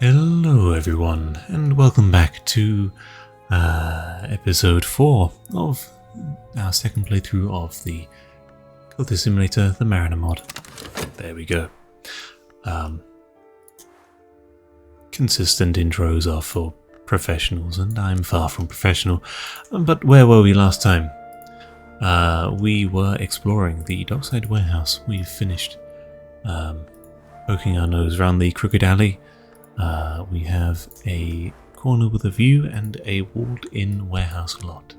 Hello everyone, and welcome back to episode 4 of our second playthrough of the Cultist Simulator, the Mariner mod. There we go. Consistent intros are for professionals, and I'm far from professional. But where were we last time? We were exploring the dockside warehouse. We've finished poking our nose around the crooked alley. We have a corner with a view and a walled-in warehouse lot.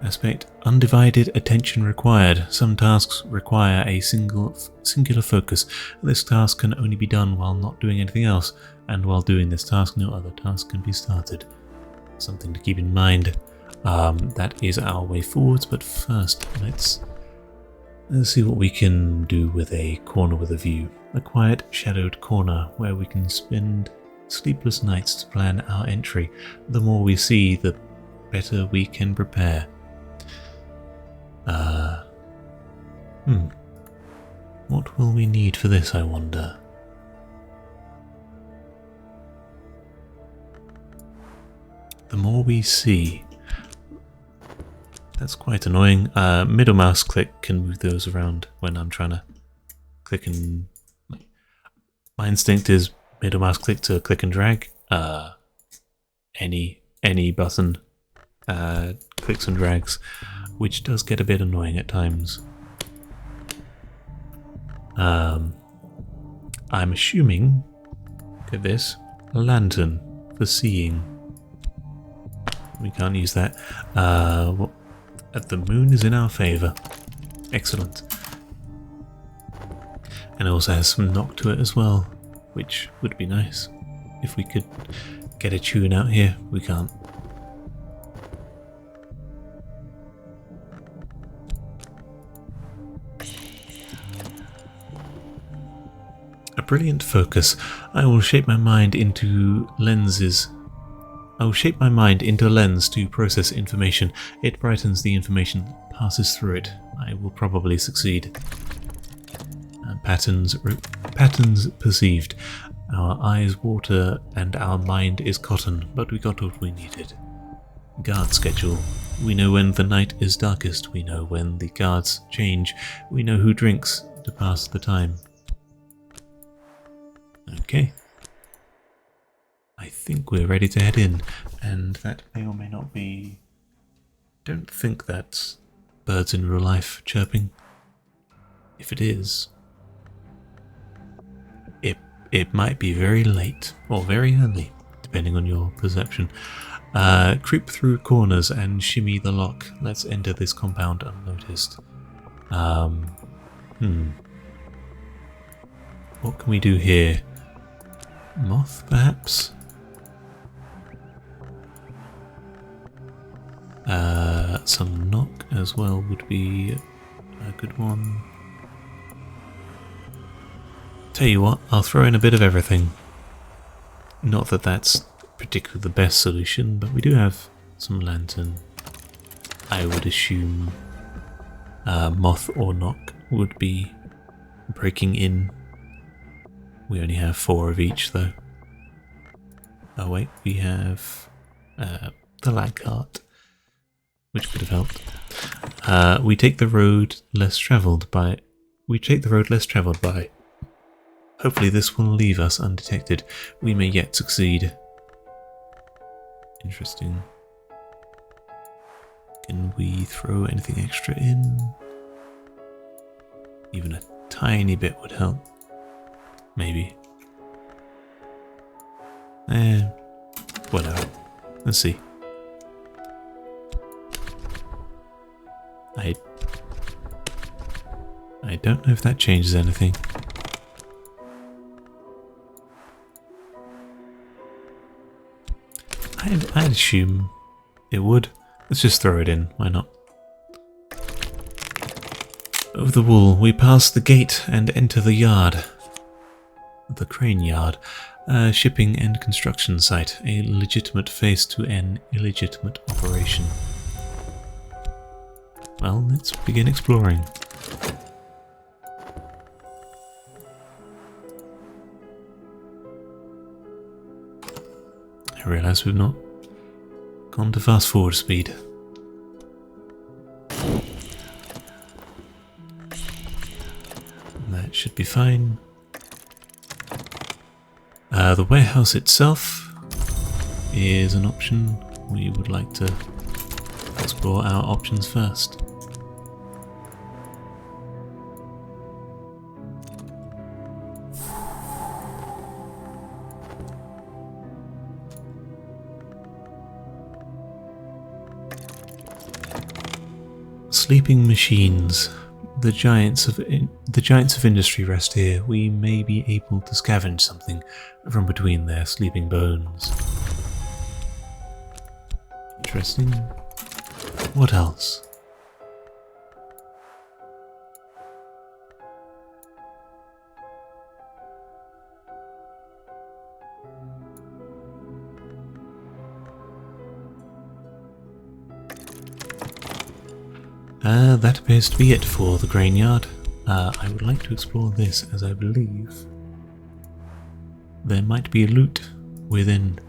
Aspect: undivided attention required. Some tasks require a singular focus. This task can only be done while not doing anything else, and while doing this task, no other task can be started. Something to keep in mind. That is our way forwards, but first, let's see what we can do with a corner with a view. A quiet, shadowed corner where we can spend sleepless nights to plan our entry. The more we see, the better we can prepare. What will we need for this, I wonder? The more we see... That's quite annoying. Middle mouse click can move those around when I'm trying to click and... My instinct is middle mouse click to click and drag. Any button clicks and drags, which does get a bit annoying at times. I'm assuming, look at this, a lantern for seeing. We can't use that. The moon is in our favour. Excellent. And it also has some knock to it as well, which would be nice. If we could get a tune out here, we can't. A brilliant focus. I will shape my mind into lenses. I will shape my mind into a lens to process information. It brightens the information that passes through it. I will probably succeed. Patterns perceived. Our eyes water and our mind is cotton, but we got what we needed. Guard schedule. We know when the night is darkest. We know when the guards change. We know who drinks to pass the time. Okay. I think we're ready to head in, and that may or may not be... Don't think that's birds in real life chirping. If it is, it might be very late or very early, depending on your perception. Creep through corners and shimmy the lock. Let's enter this compound unnoticed. What can we do here? Moth, perhaps? Some knock as well would be a good one. Tell you what, I'll throw in a bit of everything. Not that that's particularly the best solution, but we do have some lantern. I would assume moth or knock would be breaking in. We only have 4 of each though. Oh wait, we have the lag cart, which could have helped. We take the road less travelled by. Hopefully this will leave us undetected. We may yet succeed. Interesting. Can we throw anything extra in? Even a tiny bit would help. Maybe. Whatever. Let's see. I don't know if that changes anything. I'd assume it would. Let's just throw it in, why not? Over the wall, we pass the gate and enter the yard. The crane yard. A shipping and construction site. A legitimate face to an illegitimate operation. Well, let's begin exploring. realise we've not gone to fast forward speed. That should be fine. The warehouse itself is an option. We would like to explore our options first. Sleeping machines. The giants of industry rest here. We may be able to scavenge something from between their sleeping bones. Interesting. What else? That appears to be it for the grain yard. I would like to explore this, as I believe there might be loot within.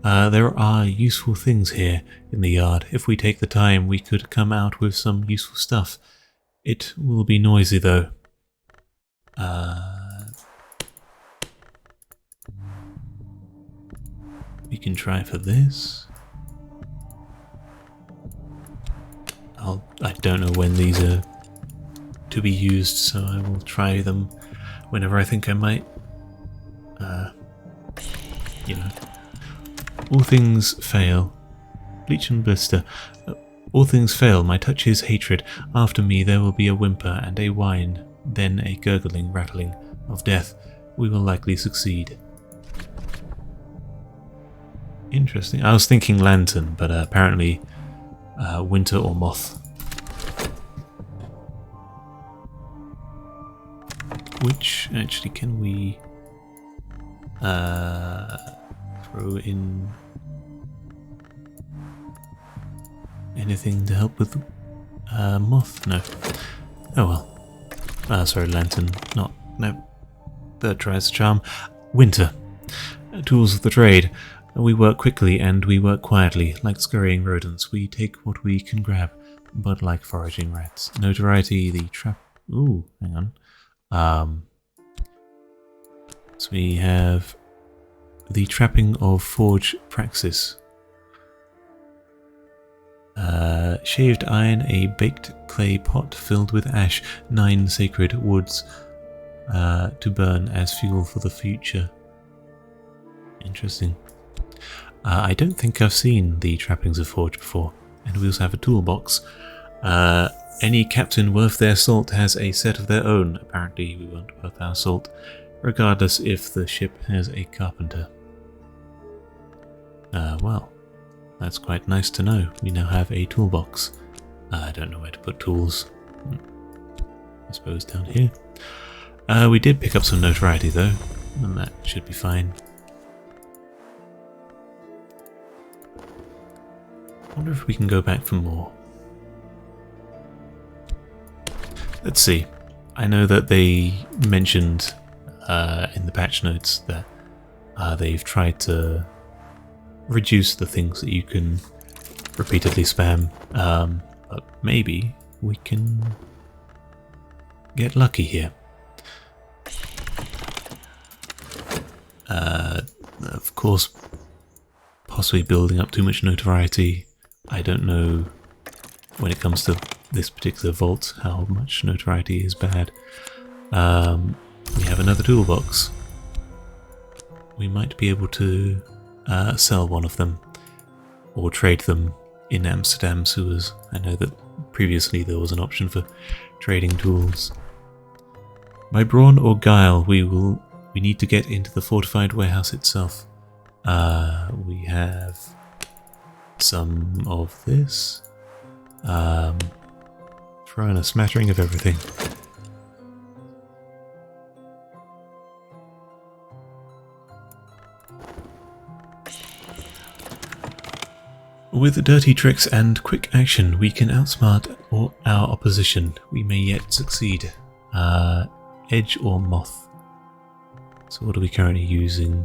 There are useful things here in the yard. If we take the time, we could come out with some useful stuff. It will be noisy, though. We can try for this. I don't know when these are to be used, so I will try them whenever I think I might. You know. All things fail. Bleach and blister. All things fail. My touch is hatred. After me there will be a whimper and a whine, then a gurgling, rattling of death. We will likely succeed. Interesting. I was thinking lantern, but apparently winter or moth. Which, actually, can we throw in anything to help with moth? No. Oh well. Sorry, lantern. No. That tries to charm. Winter. Tools of the trade. We work quickly and we work quietly, like scurrying rodents. We take what we can grab, but like foraging rats. Notoriety, the trap... Ooh, hang on. So we have the trapping of forge praxis. Shaved iron, a baked clay pot filled with ash, 9 sacred woods to burn as fuel for the future. Interesting. I don't think I've seen the trappings of forge before, and we also have a toolbox. Any captain worth their salt has a set of their own. Apparently we weren't worth our salt, regardless if the ship has a carpenter. Well, that's quite nice to know. We now have a toolbox. I don't know where to put tools. I suppose down here. We did pick up some notoriety though, and that should be fine. I wonder if we can go back for more. Let's see. I know that they mentioned in the patch notes that they've tried to reduce the things that you can repeatedly spam, but maybe we can get lucky here. Of course, possibly building up too much notoriety. I don't know when it comes to this particular vault how much notoriety is bad. We have another toolbox. We might be able to sell one of them or trade them in Amsterdam sewers. I know that previously there was an option for trading tools. By brawn or guile, we need to get into the fortified warehouse itself. We have some of this. Throw in a smattering of everything. With dirty tricks and quick action, we can outsmart our opposition. We may yet succeed. Edge or moth. So what are we currently using?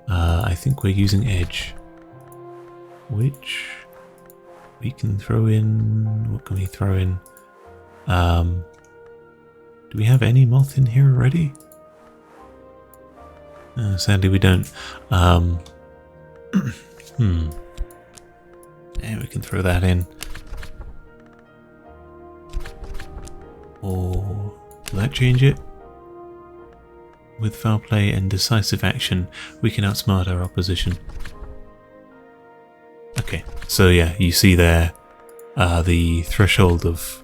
I think we're using edge, which we can throw in. What can we throw in? Do we have any moth in here already? Sadly, we don't. Yeah, we can throw that in. Or will that change it? With foul play and decisive action, we can outsmart our opposition. Okay, so yeah, you see there, the threshold of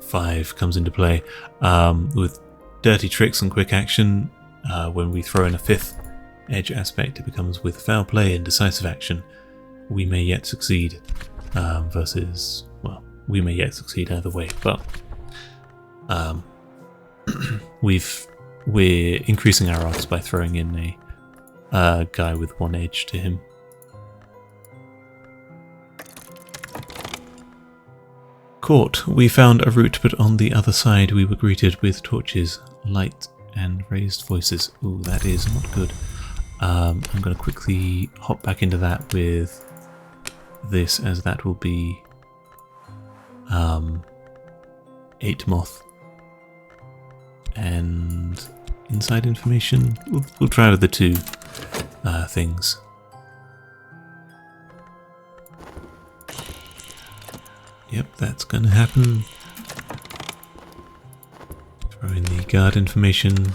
5 comes into play. With dirty tricks and quick action, when we throw in a 5th edge aspect, it becomes with foul play and decisive action, we may yet succeed, versus, well, we may yet succeed either way, but we're increasing our odds by throwing in a guy with 1 edge to him. Court. We found a route, but on the other side we were greeted with torches, light, and raised voices. Ooh, that is not good. I'm going to quickly hop back into that with this, as that will be 8 moth. And inside information, we'll try with the 2 things. Yep, that's going to happen. Throw in the guard information.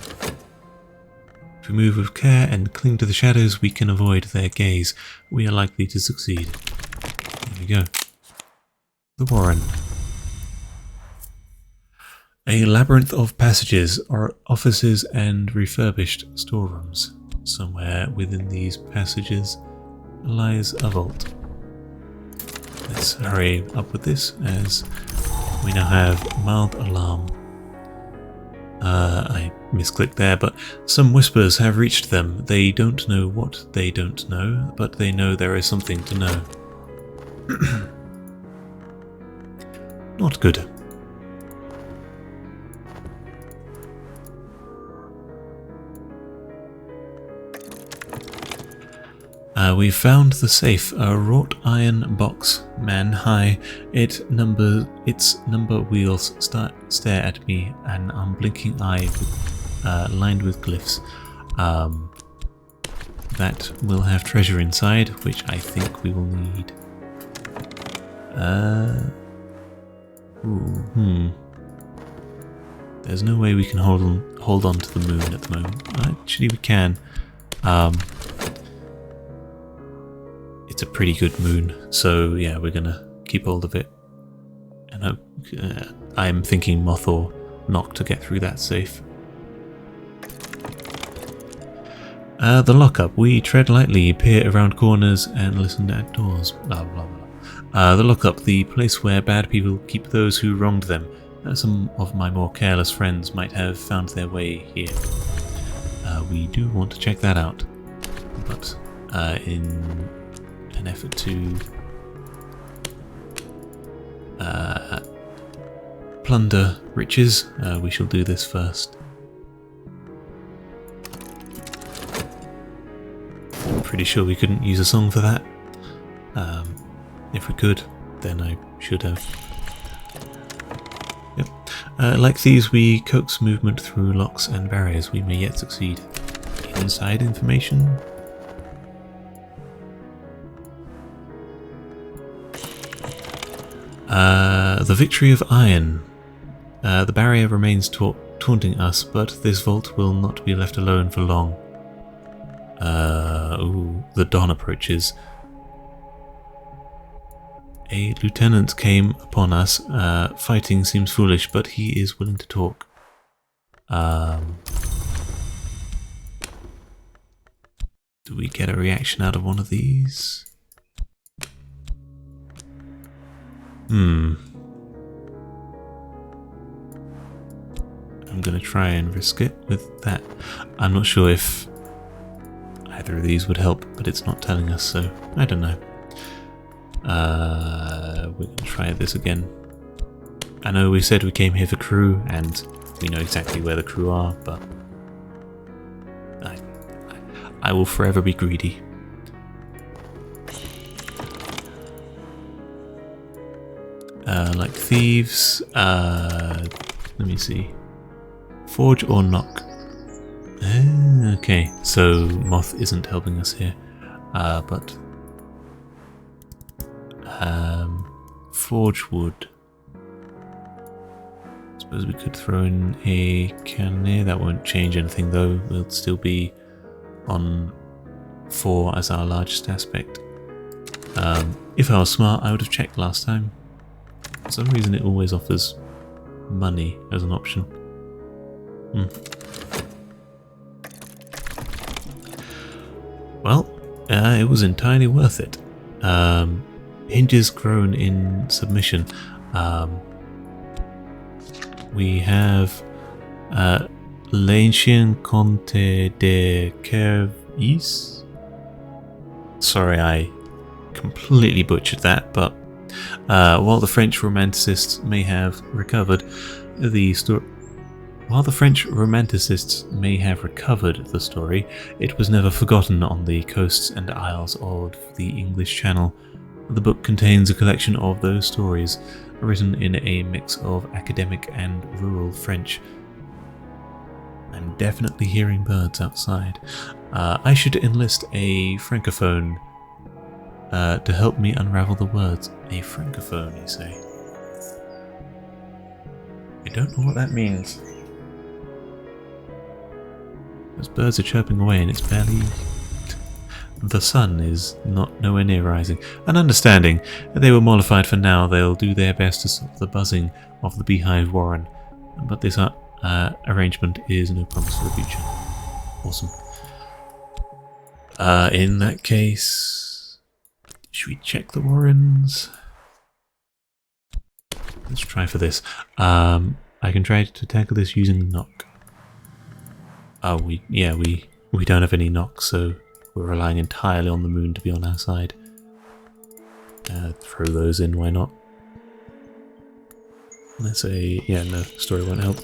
If we move with care and cling to the shadows, we can avoid their gaze. We are likely to succeed. There we go. The Warren. A labyrinth of passages, or offices and refurbished storerooms. Somewhere within these passages lies a vault. Let's hurry up with this, as we now have mild alarm. I misclicked there, but some whispers have reached them. They don't know what they don't know, but they know there is something to know. Not good. We found the safe, a wrought iron box, man high. Its number wheels stare at me, an unblinking eye lined with glyphs. That will have treasure inside, which I think we will need. There's no way we can hold on to the moon at the moment. Actually, we can. It's a pretty good moon, so yeah, we're gonna keep hold of it. And I'm thinking moth or knock to get through that safe. The lockup. We tread lightly, peer around corners, and listen at doors. Blah blah blah. The lockup, the place where bad people keep those who wronged them. Some of my more careless friends might have found their way here. We do want to check that out, but in an effort to plunder riches, we shall do this first. I'm pretty sure we couldn't use a song for that. If we could, then I should have. Yep. Like these, we coax movement through locks and barriers. We may yet succeed. Inside information. The victory of iron. The barrier remains taunting us, but this vault will not be left alone for long. The dawn approaches. A lieutenant came upon us. Fighting seems foolish, but he is willing to talk. Do we get a reaction out of one of these? I'm going to try and risk it with that. I'm not sure if either of these would help, but it's not telling us, so I don't know. We're going to try this again. I know we said we came here for crew, and we know exactly where the crew are, but I will forever be greedy. Like thieves. Let me see. Forge or knock? Okay, so Moth isn't helping us here. But forge wood. Suppose we could throw in a cannon here. That won't change anything though. We'll still be on 4 as our largest aspect. If I was smart, I would have checked last time. For some reason it always offers money as an option. Well, it was entirely worth it. Hinges grown in submission. We have L'Ancien Comte de Kervis. Sorry, I completely butchered that, but while the French Romanticists may have recovered the story, it was never forgotten on the coasts and isles of the English Channel. The book contains a collection of those stories, written in a mix of academic and rural French. I'm definitely hearing birds outside. I should enlist a francophone to help me unravel the words. A francophone, you say? I don't know what that means. Those birds are chirping away and it's barely... The sun is nowhere near rising. And understanding that they were mollified for now, they'll do their best to stop the buzzing of the beehive warren. But this arrangement is no promise for the future. Awesome. In that case, should we check the warrens? Let's try for this. I can try to tackle this using the knock. Oh, we don't have any knock, so we're relying entirely on the moon to be on our side. Throw those in, why not? Let's say, yeah, no, story won't help.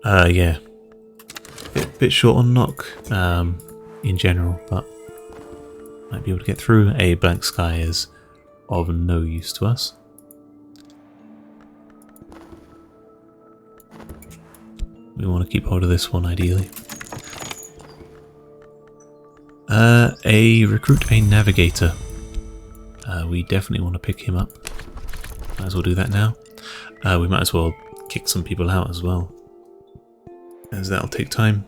Yeah. Bit short on knock, in general, but might be able to get through. A blank sky is of no use to us. We want to keep hold of this one, ideally. Recruit a navigator. We definitely want to pick him up. Might as well do that now. We might as well kick some people out as well, as that'll take time.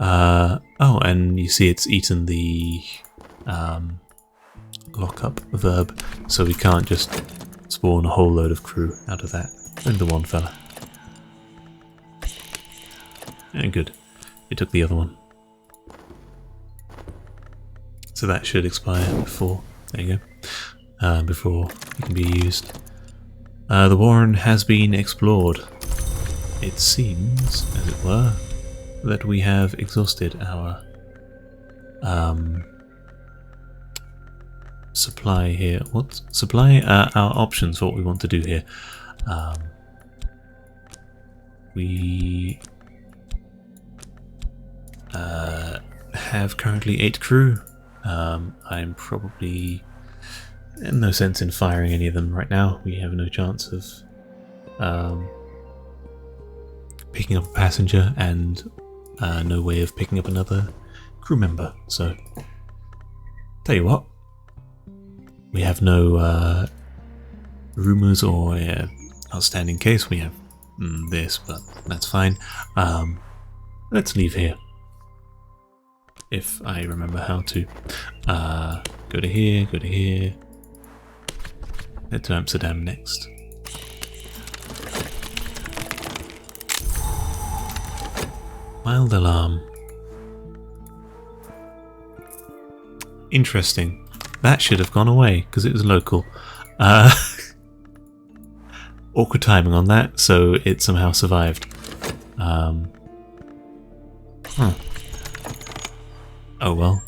Oh, and you see it's eaten the lock-up verb, so we can't just spawn a whole load of crew out of that. Only the one fella. Yeah, good. It took the other one. So that should expire before, there you go, before it can be used. The warren has been explored. It seems, as it were, that we have exhausted our supply here. What? Supply? Our options for what we want to do here. We have currently 8 crew. I'm probably in no sense in firing any of them right now. We have no chance of picking up a passenger and no way of picking up another crew member. So, tell you what, we have no rumours or outstanding case. We have this, but that's fine. Let's leave here. If I remember how to. Go to here, go to here. Head to Amsterdam next. Mild alarm. Interesting. That should have gone away because it was local. Awkward timing on that, so it somehow survived. Oh well.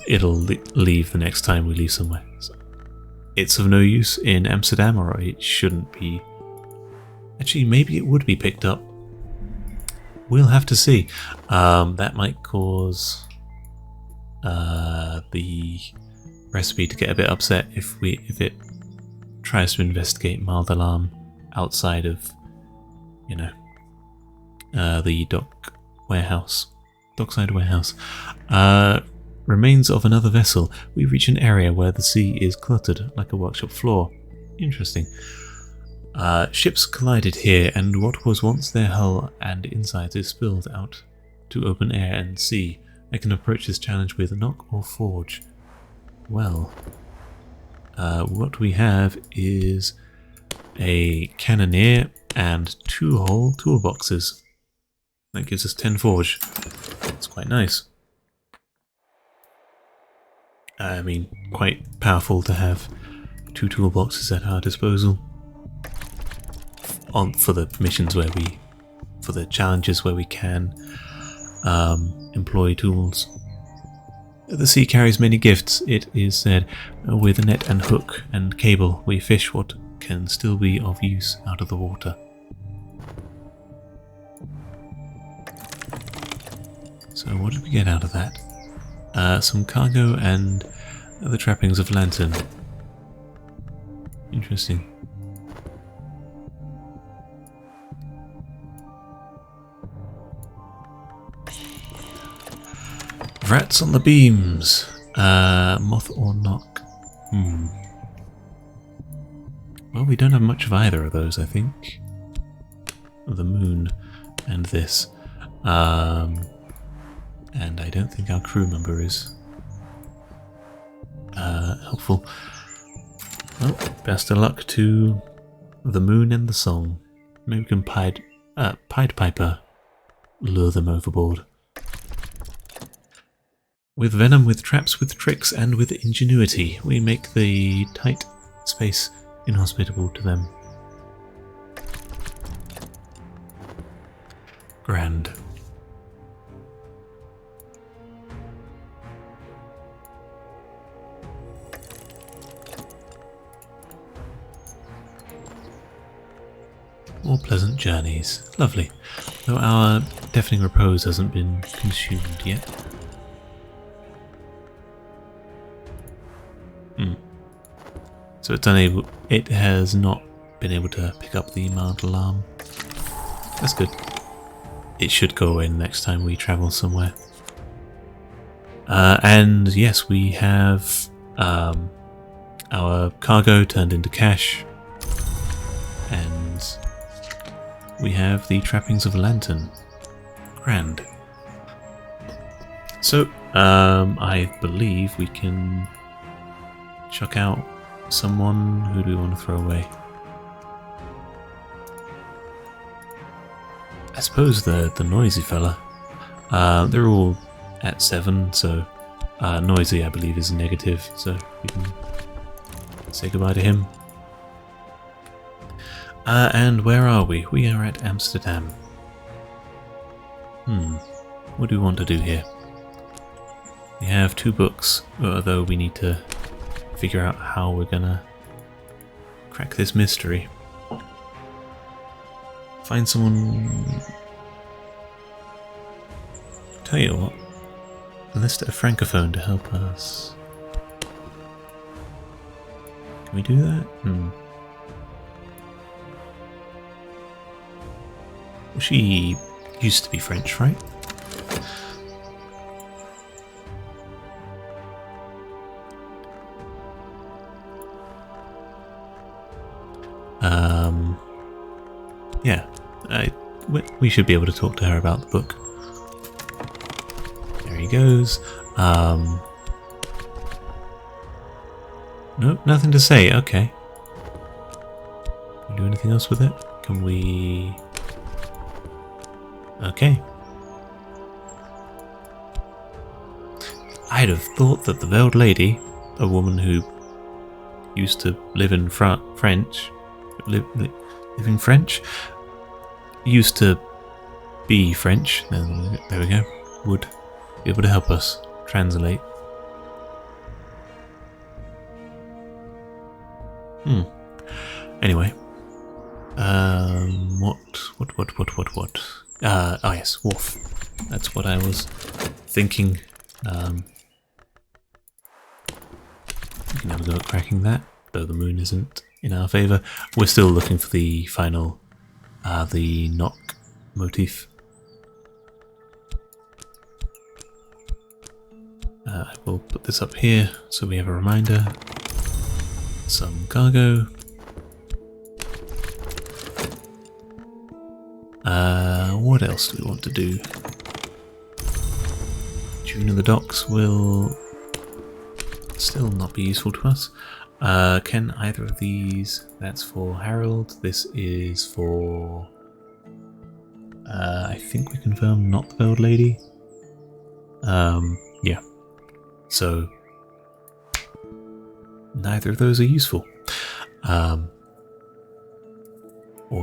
It'll leave the next time we leave somewhere. So it's of no use in Amsterdam, or it shouldn't be. Actually, maybe it would be picked up. We'll have to see. That might cause the recipe to get a bit upset if it tries to investigate mild alarm outside of, you know, the dockside warehouse. Remains of another vessel. We reach an area where the sea is cluttered like a workshop floor. Interesting. Ships collided here, and what was once their hull and insides is spilled out to open air and sea. I can approach this challenge with knock or forge. Well, what we have is a cannoneer and 2 whole toolboxes. That gives us 10 forge. That's quite nice. I mean, quite powerful to have 2 toolboxes at our disposal. For the missions for the challenges where we can employ tools. The sea carries many gifts, it is said. With a net and hook and cable, we fish what can still be of use out of the water. So what did we get out of that? Some cargo and the trappings of lantern. Interesting. Rats on the beams. Moth or knock. Well, we don't have much of either of those, I think. The moon and this. And I don't think our crew member is helpful. Well, best of luck to the moon and the song. Maybe we can Pied Piper lure them overboard. With venom, with traps, with tricks, and with ingenuity, we make the tight space inhospitable to them. Grand. More pleasant journeys. Lovely. Though our deafening repose hasn't been consumed yet. So it has not been able to pick up the mild alarm. That's good. It should go away next time we travel somewhere. And yes, we have our cargo turned into cash. And we have the trappings of a lantern. Grand. So, I believe we can chuck out someone. Who do we want to throw away? I suppose the noisy fella. They're all at 7, so noisy I believe is negative, so we can say goodbye to him. And where are we? We are at Amsterdam. What do we want to do here? We have 2 books, although we need to figure out how we're gonna crack this mystery. Find someone... Tell you what, enlist a francophone to help us. Can we do that? Well, she used to be French, right? Yeah, we should be able to talk to her about the book. There he goes. Nope, nothing to say. Okay. Can we do anything else with it? Can we... Okay. I'd have thought that the veiled lady, a woman who used to live in French, living French, used to be French, there we go, would be able to help us translate. Anyway, what? Oh yes, wharf. That's what I was thinking. We can have a go at cracking that, though the moon isn't in our favour. We're still looking for the final, the knock motif. I will put this up here so we have a reminder. Some cargo. What else do we want to do? Tune of the docks will still not be useful to us. Can either of these... That's for Harold. This is for... I think we confirmed not the old lady. Yeah. So... neither of those are useful. Or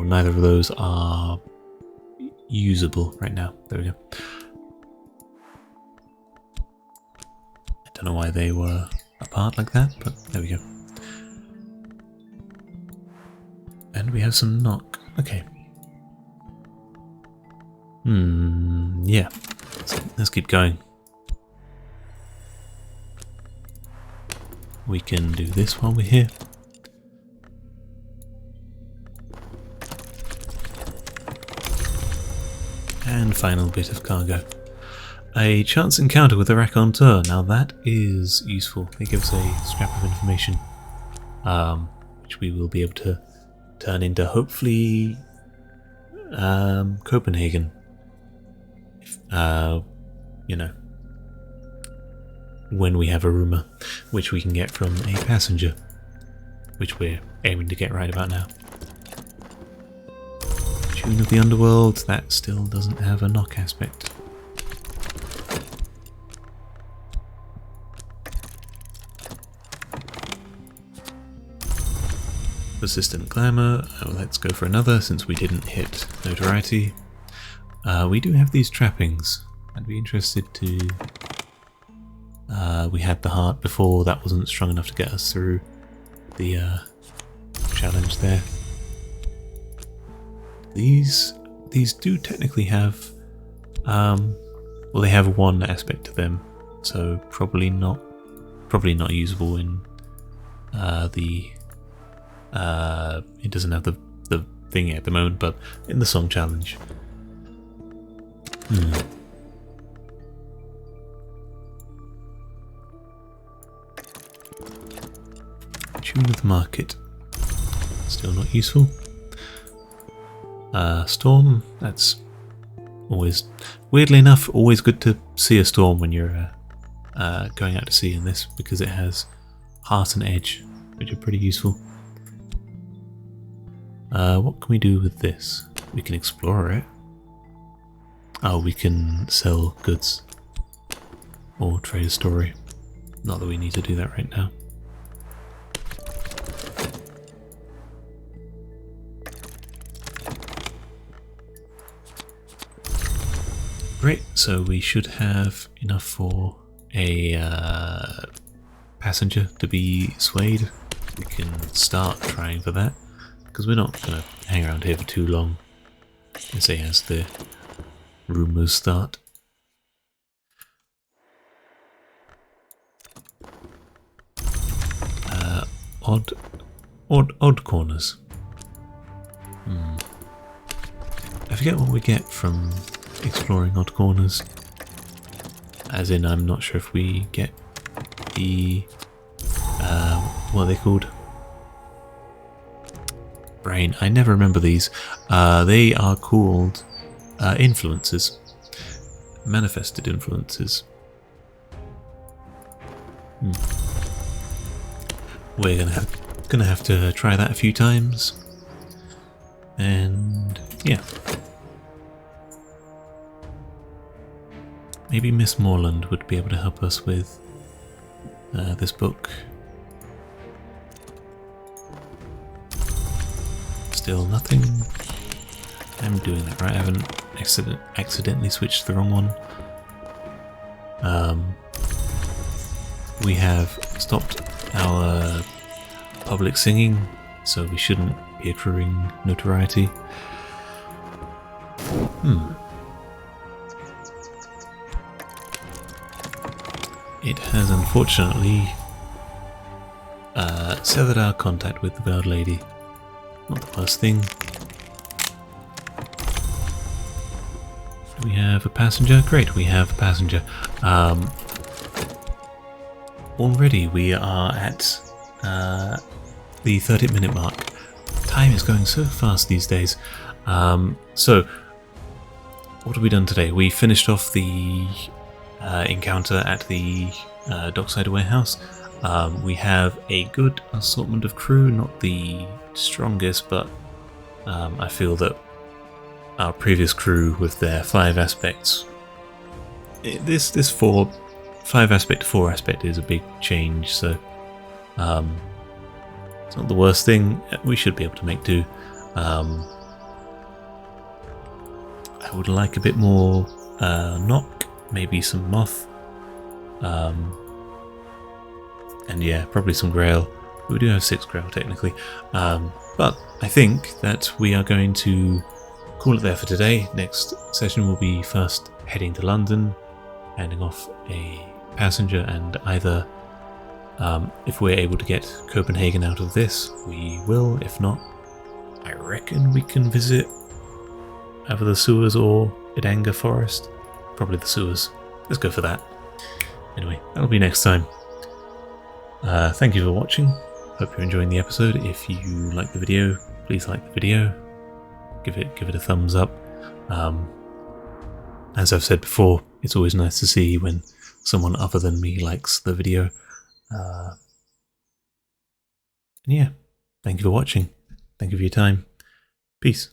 neither of those are usable right now. There we go. I don't know why they were apart like that, but there we go. And we have some knock. Okay. Yeah. Let's keep going. We can do this while we're here. And final bit of cargo. A chance encounter with a raconteur. Now that is useful. It gives a scrap of information, which we will be able to turn into hopefully Copenhagen. If, you know, when we have a rumour, which we can get from a passenger, which we're aiming to get right about now. Tune of the Underworld, that still doesn't have a knock aspect. Persistent Glamour, let's go for another since we didn't hit Notoriety. We do have these trappings. I'd be interested to... we had the heart before, that wasn't strong enough to get us through the challenge there. These do technically have... well, they have one aspect to them, so probably not usable in the... it doesn't have the thing at the moment, but in the song challenge. Tune of the Market. Still not useful. Storm, that's always, weirdly enough, always good to see a storm when you're going out to sea in this, because it has heart and edge, which are pretty useful. What can we do with this? We can explore it. Oh, we can sell goods. Or trade a story. Not that we need to do that right now. Great, so we should have enough for a passenger to be swayed. We can start trying for that, because we're not going to hang around here for too long, say as the rumours start. Odd corners. I forget what we get from exploring odd corners. As in, I'm not sure if we get the what are they called? Brain. I never remember these. They are called influences. Manifested influences. We're gonna have to try that a few times. And yeah. Maybe Miss Morland would be able to help us with this book. Still nothing. I'm doing that right. I haven't accidentally switched the wrong one. We have stopped our public singing, so we shouldn't be accruing notoriety. it has unfortunately severed our contact with the veiled lady. Not the worst thing. Do we have a passenger? Great, we have a passenger. Already we are at the 30-minute mark. Time is going so fast these days. So, what have we done today? We finished off the encounter at the dockside warehouse. We have a good assortment of crew, not the strongest, but I feel that our previous crew with their 5 aspects, this 5 aspect to 4 aspect is a big change, so it's not the worst thing. We should be able to make do. I would like a bit more knock, maybe some moth, and yeah, probably some grail. We do have 6 grail technically, but I think that we are going to call it there for today. Next session will be first heading to London, handing off a passenger, and either if we're able to get Copenhagen out of this, we will. If not, I reckon we can visit either the sewers or Idanga Forest. Probably the sewers. Let's go for that. Anyway, that'll be next time. Thank you for watching. Hope you're enjoying the episode. If you like the video, please like the video. Give it a thumbs up. As I've said before, it's always nice to see when someone other than me likes the video. And yeah, thank you for watching. Thank you for your time. Peace.